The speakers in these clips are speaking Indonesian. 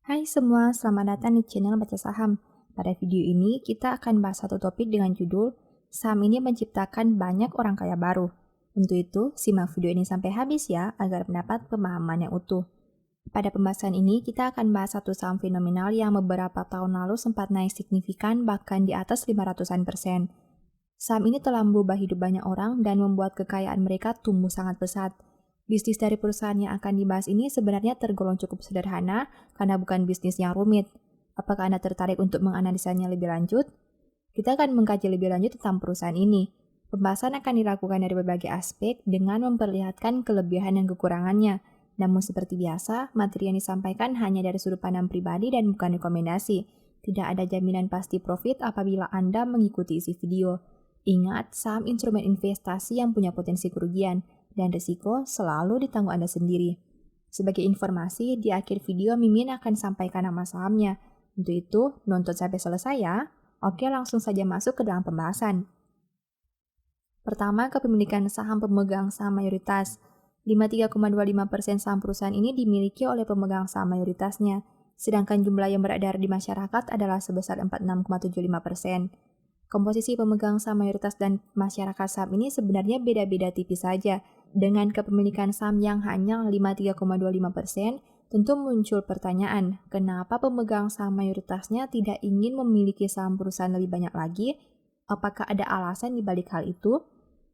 Hai semua, selamat datang di channel Baca Saham. Pada video ini, kita akan bahas satu topik dengan judul Saham ini menciptakan banyak orang kaya baru. Untuk itu, simak video ini sampai habis ya, agar mendapat pemahaman yang utuh. Pada pembahasan ini, kita akan bahas satu saham fenomenal yang beberapa tahun lalu sempat naik signifikan bahkan di atas 500-an%. Saham ini telah merubah hidup banyak orang dan membuat kekayaan mereka tumbuh sangat pesat. Bisnis dari perusahaan yang akan dibahas ini sebenarnya tergolong cukup sederhana karena bukan bisnis yang rumit. Apakah Anda tertarik untuk menganalisanya lebih lanjut? Kita akan mengkaji lebih lanjut tentang perusahaan ini. Pembahasan akan dilakukan dari berbagai aspek dengan memperlihatkan kelebihan dan kekurangannya. Namun seperti biasa, materi yang disampaikan hanya dari sudut pandang pribadi dan bukan rekomendasi. Tidak ada jaminan pasti profit apabila Anda mengikuti isi video. Ingat, saham instrumen investasi yang punya potensi kerugian, dan risiko selalu ditanggung Anda sendiri. Sebagai informasi, di akhir video Mimin akan sampaikan nama sahamnya. Untuk itu, nonton sampai selesai ya. Oke, langsung saja masuk ke dalam pembahasan. Pertama, kepemilikan saham pemegang saham mayoritas. 53,25% saham perusahaan ini dimiliki oleh pemegang saham mayoritasnya, sedangkan jumlah yang beredar di masyarakat adalah sebesar 46,75%. Komposisi pemegang saham mayoritas dan masyarakat saham ini sebenarnya beda-beda tipis saja. Dengan kepemilikan saham yang hanya 53,25%, tentu muncul pertanyaan, kenapa pemegang saham mayoritasnya tidak ingin memiliki saham perusahaan lebih banyak lagi? Apakah ada alasan di balik hal itu?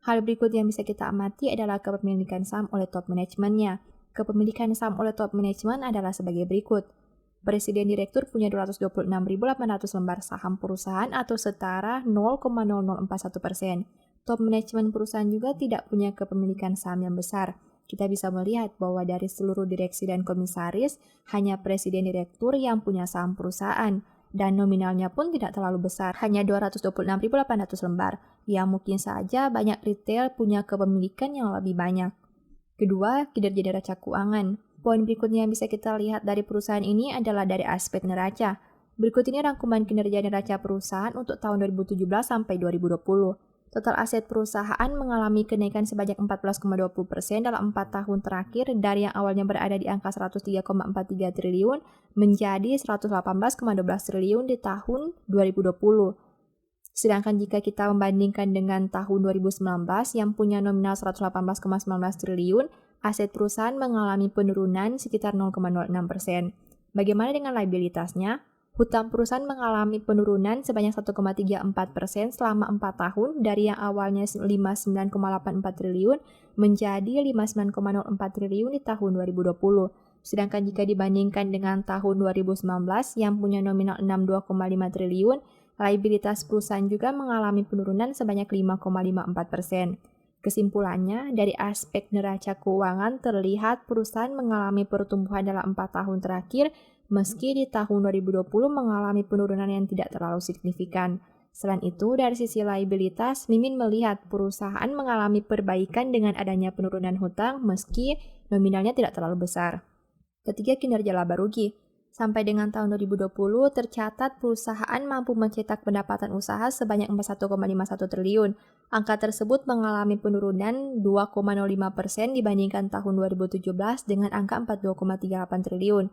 Hal berikut yang bisa kita amati adalah kepemilikan saham oleh top manajemennya. Kepemilikan saham oleh top manajemen adalah sebagai berikut. Presiden Direktur punya 226.800 lembar saham perusahaan atau setara 0,0041%. Top manajemen perusahaan juga tidak punya kepemilikan saham yang besar. Kita bisa melihat bahwa dari seluruh direksi dan komisaris, hanya Presiden Direktur yang punya saham perusahaan. Dan nominalnya pun tidak terlalu besar, hanya 226.800 lembar. Ya mungkin saja banyak retail punya kepemilikan yang lebih banyak. Kedua, kinerja neraca keuangan. Poin berikutnya yang bisa kita lihat dari perusahaan ini adalah dari aspek neraca. Berikut ini rangkuman kinerja neraca perusahaan untuk tahun 2017 sampai 2020. Total aset perusahaan mengalami kenaikan sebanyak 14,20% dalam 4 tahun terakhir dari yang awalnya berada di angka 103,43 triliun menjadi 118,12 triliun di tahun 2020. Sedangkan jika kita membandingkan dengan tahun 2019 yang punya nominal 118,19 triliun, aset perusahaan mengalami penurunan sekitar 0,06%. Bagaimana dengan liabilitasnya? Hutang perusahaan mengalami penurunan sebanyak 1,34% selama 4 tahun dari yang awalnya 59,84 triliun menjadi 59,04 triliun di tahun 2020. Sedangkan jika dibandingkan dengan tahun 2019 yang punya nominal 62,5 triliun, liabilitas perusahaan juga mengalami penurunan sebanyak 5,54%. Kesimpulannya, dari aspek neraca keuangan terlihat perusahaan mengalami pertumbuhan dalam 4 tahun terakhir, meski di tahun 2020 mengalami penurunan yang tidak terlalu signifikan. Selain itu, dari sisi liabilitas, Mimin melihat perusahaan mengalami perbaikan dengan adanya penurunan hutang meski nominalnya tidak terlalu besar. Ketiga, kinerja laba rugi. Sampai dengan tahun 2020, tercatat perusahaan mampu mencetak pendapatan usaha sebanyak 41,51 triliun. Angka tersebut mengalami penurunan 2,05% dibandingkan tahun 2017 dengan angka 42,38 triliun.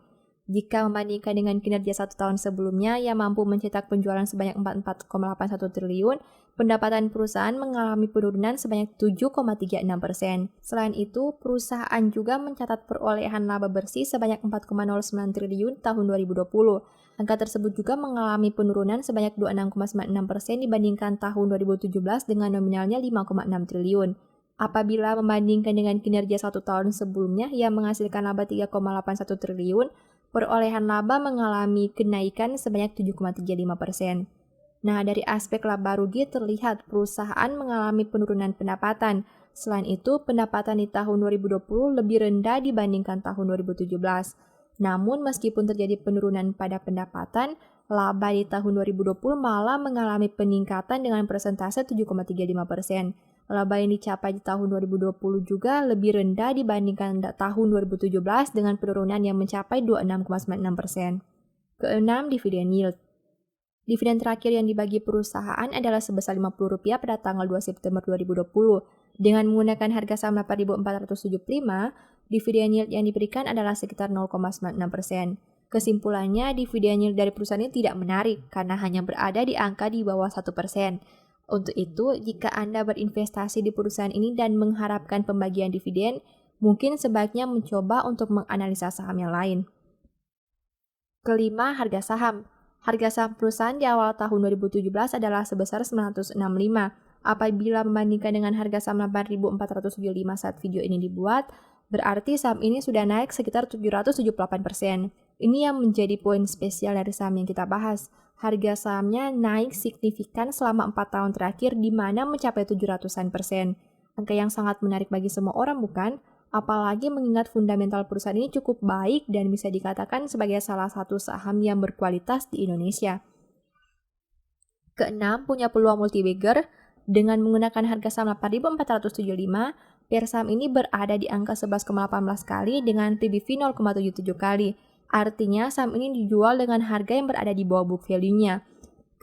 Jika membandingkan dengan kinerja 1 tahun sebelumnya yang mampu mencetak penjualan sebanyak 44,81 triliun, pendapatan perusahaan mengalami penurunan sebanyak 7,36%. Selain itu, perusahaan juga mencatat perolehan laba bersih sebanyak 4,09 triliun tahun 2020. Angka tersebut juga mengalami penurunan sebanyak 26,96% dibandingkan tahun 2017 dengan nominalnya 5,6 triliun. Apabila membandingkan dengan kinerja 1 tahun sebelumnya yang menghasilkan laba 3,81 triliun, perolehan laba mengalami kenaikan sebanyak 7,35%. Nah, dari aspek laba rugi terlihat perusahaan mengalami penurunan pendapatan. Selain itu, pendapatan di tahun 2020 lebih rendah dibandingkan tahun 2017. Namun, meskipun terjadi penurunan pada pendapatan, laba di tahun 2020 malah mengalami peningkatan dengan persentase 7,35%. Laba yang dicapai di tahun 2020 juga lebih rendah dibandingkan tahun 2017 dengan penurunan yang mencapai 26,96%. Keenam, dividen yield. Dividen terakhir yang dibagi perusahaan adalah sebesar Rp50 pada tanggal 2 September 2020. Dengan menggunakan harga saham 8.475, dividen yield yang diberikan adalah sekitar 0,96%. Kesimpulannya, dividen yield dari perusahaan ini tidak menarik karena hanya berada di angka di bawah 1%. Untuk itu, jika Anda berinvestasi di perusahaan ini dan mengharapkan pembagian dividen, mungkin sebaiknya mencoba untuk menganalisa saham yang lain. Kelima, harga saham. Harga saham perusahaan di awal tahun 2017 adalah sebesar 965. Apabila membandingkan dengan harga saham 8.475 saat video ini dibuat, berarti saham ini sudah naik sekitar 778%. Ini yang menjadi poin spesial dari saham yang kita bahas. Harga sahamnya naik signifikan selama 4 tahun terakhir di mana mencapai 700%. Angka yang sangat menarik bagi semua orang, bukan? Apalagi mengingat fundamental perusahaan ini cukup baik dan bisa dikatakan sebagai salah satu saham yang berkualitas di Indonesia. Keenam, punya peluang multi-bagger. Dengan menggunakan harga saham 8.475, pair saham ini berada di angka 11,18 kali dengan PBV 0,77 kali. Artinya, saham ini dijual dengan harga yang berada di bawah book value-nya.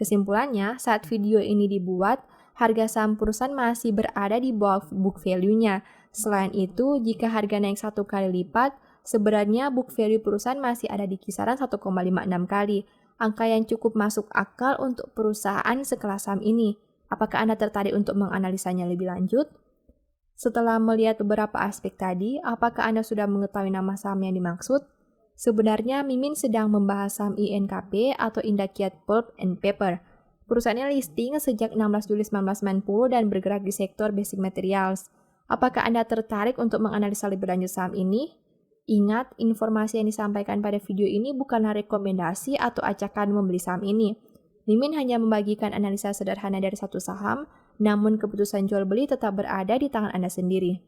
Kesimpulannya, saat video ini dibuat, harga saham perusahaan masih berada di bawah book value-nya. Selain itu, jika harga naik 1 kali lipat, sebenarnya book value perusahaan masih ada di kisaran 1,56 kali. Angka yang cukup masuk akal untuk perusahaan sekelas saham ini. Apakah Anda tertarik untuk menganalisanya lebih lanjut? Setelah melihat beberapa aspek tadi, apakah Anda sudah mengetahui nama saham yang dimaksud? Sebenarnya Mimin sedang membahas saham INKP atau Indakiat Pulp and Paper. Perusahaannya listing sejak 16 Juli 1990 dan bergerak di sektor basic materials. Apakah Anda tertarik untuk menganalisa lebih lanjut saham ini? Ingat, informasi yang disampaikan pada video ini bukanlah rekomendasi atau ajakan membeli saham ini. Mimin hanya membagikan analisa sederhana dari satu saham, namun keputusan jual beli tetap berada di tangan Anda sendiri.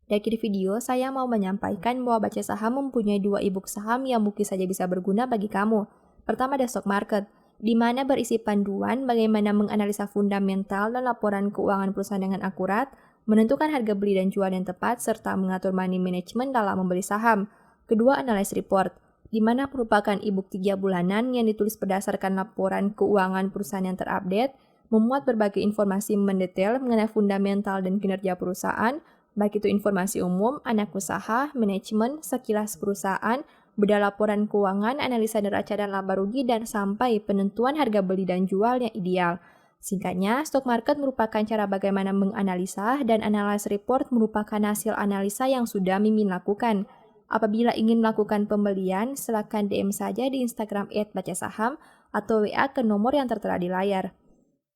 Di akhir video, saya mau menyampaikan bahwa Baca Saham mempunyai 2 e-book saham yang mungkin saja bisa berguna bagi kamu. Pertama ada Stock Market, di mana berisi panduan bagaimana menganalisa fundamental dan laporan keuangan perusahaan dengan akurat, menentukan harga beli dan jual yang tepat, serta mengatur money management dalam membeli saham. Kedua, Analysis Report, di mana merupakan e-book 3 bulanan yang ditulis berdasarkan laporan keuangan perusahaan yang terupdate, memuat berbagai informasi mendetail mengenai fundamental dan kinerja perusahaan, baik itu informasi umum, anak usaha, manajemen, sekilas perusahaan, beda laporan keuangan, analisa neraca dan laba rugi, dan sampai penentuan harga beli dan jual yang ideal. Singkatnya, stock market merupakan cara bagaimana menganalisa dan analysis report merupakan hasil analisa yang sudah Mimin lakukan. Apabila ingin melakukan pembelian, silakan DM saja di Instagram @bacasaham atau WA ke nomor yang tertera di layar.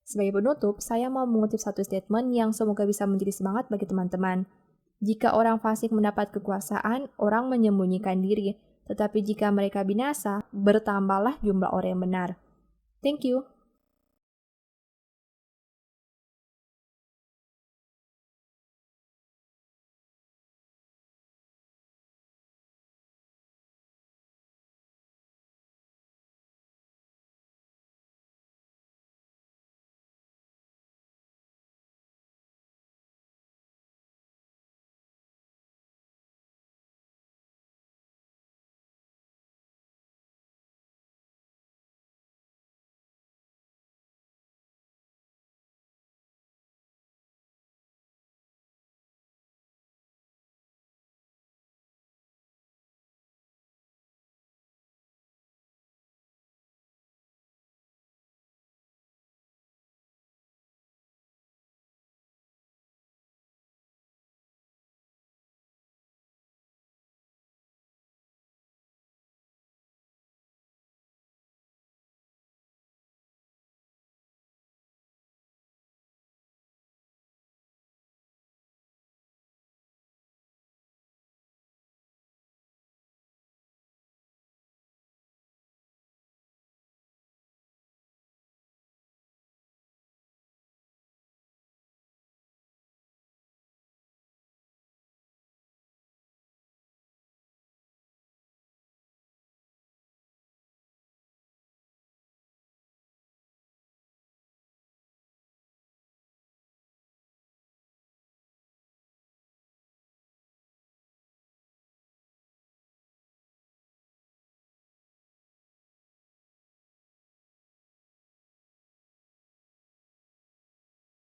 Sebagai penutup, saya mau mengutip satu statement yang semoga bisa menjadi semangat bagi teman-teman. Jika orang fasik mendapat kekuasaan, orang menyembunyikan diri. Tetapi jika mereka binasa, bertambahlah jumlah orang yang benar. Thank you.